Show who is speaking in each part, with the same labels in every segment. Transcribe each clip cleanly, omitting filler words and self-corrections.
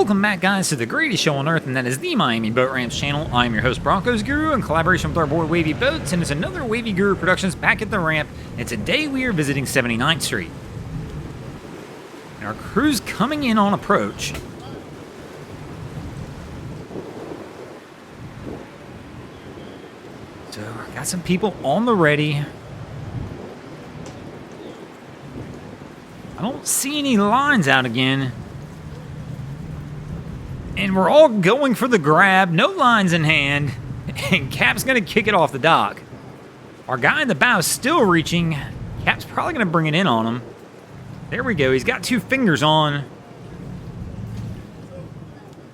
Speaker 1: Welcome back, guys, to the greatest show on earth, and that is the Miami Boat Ramps channel. I'm your host, Broncos Guru, in collaboration with our boy Wavy Boats, and it's another Wavy Guru Productions back at the ramp, and today we are visiting 79th Street. And our crew's coming in on approach. So, got some people on the ready. I don't see any lines out again. And we're all going for the grab, no lines in hand, and Cap's going to kick it off the dock. Our guy in the bow is still reaching. Cap's probably going to bring it in on him. There we go. He's got 2 fingers on.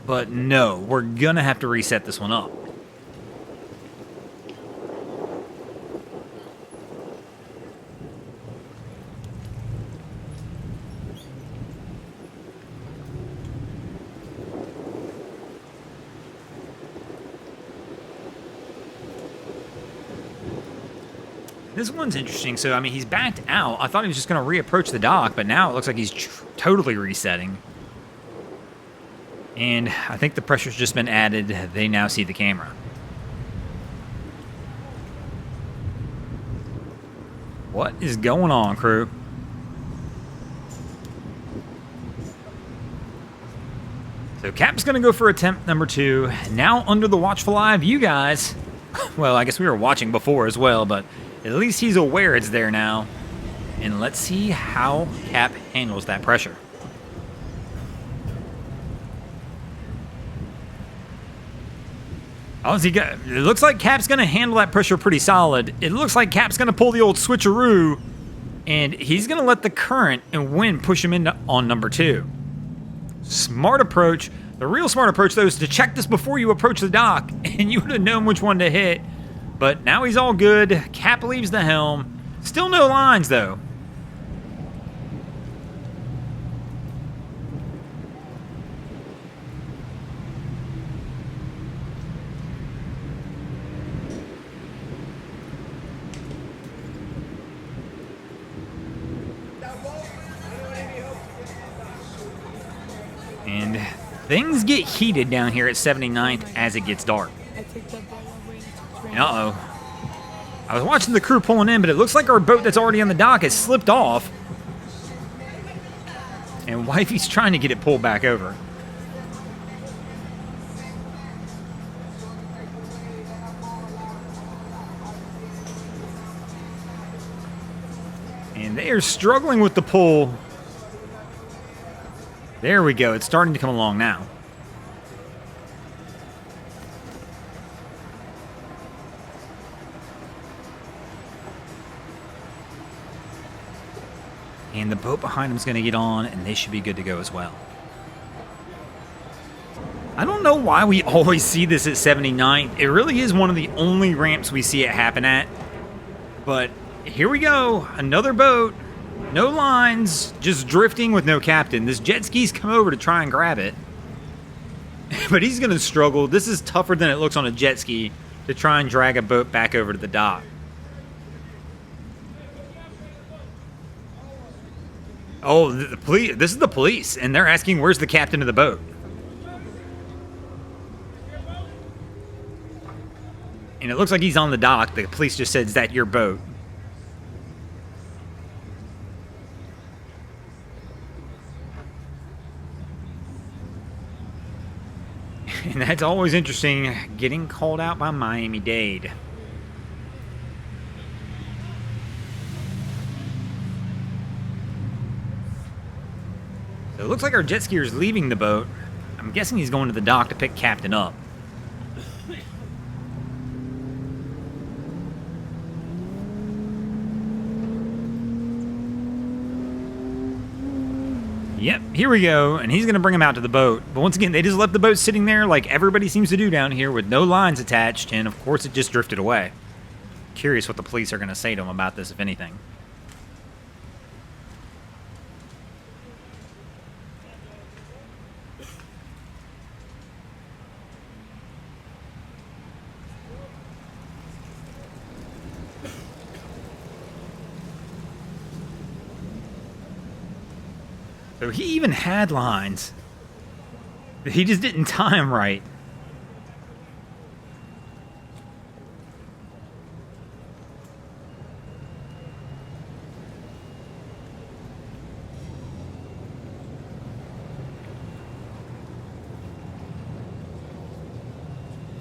Speaker 1: But no, we're going to have to reset this one up. This one's interesting. So, I mean, he's backed out. I thought he was just going to reapproach the dock, but now it looks like he's totally resetting. And I think the pressure's just been added. They now see the camera. What is going on, crew? So, Cap's going to go for attempt number 2. Now under the watchful eye of you guys. Well, I guess we were watching before as well, but at least he's aware it's there now. And let's see how Cap handles that pressure. Oh, it looks like Cap's going to handle that pressure pretty solid. It looks like Cap's going to pull the old switcheroo, and he's going to let the current and wind push him into on number 2. Smart approach. The real smart approach, though, is to check this before you approach the dock, and you would have known which one to hit. But now he's all good. Cap leaves the helm. Still no lines, though. And things get heated down here at 79th as it gets dark. Uh-oh. I was watching the crew pulling in, but it looks like our boat that's already on the dock has slipped off. And Wifey's trying to get it pulled back over. And they are struggling with the pull. There we go. It's starting to come along now. And the boat behind them is going to get on, and they should be good to go as well. I don't know why we always see this at 79. It really is one of the only ramps we see it happen at. But here we go. Another boat. No lines. Just drifting with no captain. This jet ski's come over to try and grab it. But he's going to struggle. This is tougher than it looks on a jet ski to try and drag a boat back over to the dock. Oh, the police! This is the police, and they're asking where's the captain of the boat. And it looks like he's on the dock. The police just said, "Is that your boat?" And that's always interesting, getting called out by Miami-Dade. So it looks like our jet skier is leaving the boat. I'm guessing he's going to the dock to pick Captain up. Yep, here we go, and he's going to bring him out to the boat. But once again, they just left the boat sitting there like everybody seems to do down here with no lines attached, and of course it just drifted away. Curious what the police are going to say to him about this, if anything. So he even had lines. He just didn't time right.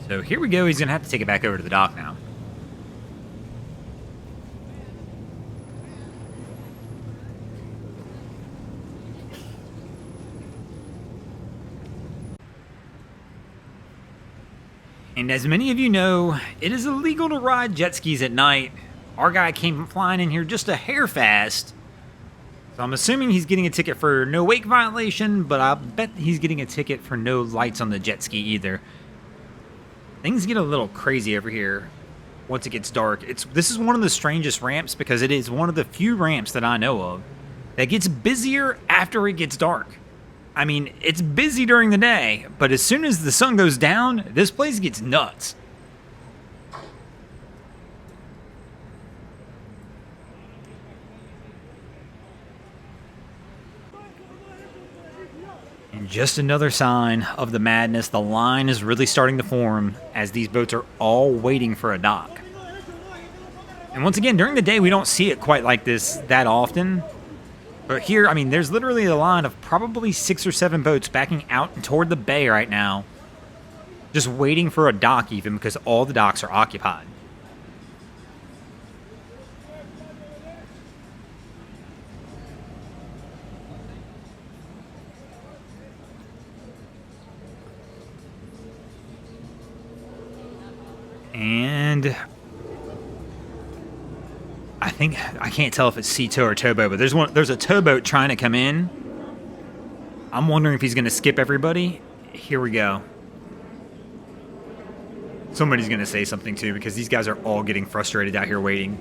Speaker 1: So here we go. He's going to have to take it back over to the dock now. And as many of you know, it is illegal to ride jet skis at night. Our guy came flying in here just a hair fast. So I'm assuming he's getting a ticket for no wake violation, but I bet he's getting a ticket for no lights on the jet ski either. Things get a little crazy over here once it gets dark. This is one of the strangest ramps because it is one of the few ramps that I know of that gets busier after it gets dark. I mean, it's busy during the day, but as soon as the sun goes down, this place gets nuts. And just another sign of the madness. The line is really starting to form as these boats are all waiting for a dock. And once again, during the day, we don't see it quite like this that often. But here, I mean, there's literally a line of probably 6 or 7 boats backing out toward the bay right now. Just waiting for a dock even because all the docks are occupied. And I can't tell if it's Sea-Tow or towboat, but there's a towboat trying to come in. I'm wondering if he's going to skip everybody. Here we go. Somebody's going to say something too because these guys are all getting frustrated out here waiting.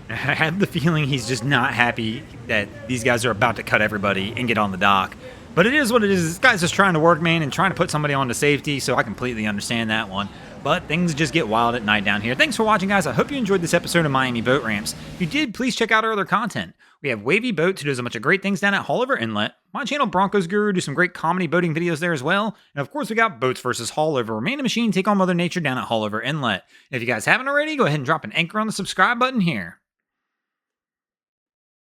Speaker 1: I have the feeling he's just not happy that these guys are about to cut everybody and get on the dock. But it is what it is. This guy's just trying to work, man, and trying to put somebody on to safety, so I completely understand that one. But things just get wild at night down here. Thanks for watching, guys. I hope you enjoyed this episode of Miami Boat Ramps. If you did, please check out our other content. We have Wavy Boats, who does a bunch of great things down at Haulover Inlet. My channel, Broncos Guru, do some great comedy boating videos there as well. And of course, we got Boats vs. Haulover, where man and machine take on Mother Nature down at Haulover Inlet. If you guys haven't already, go ahead and drop an anchor on the subscribe button here.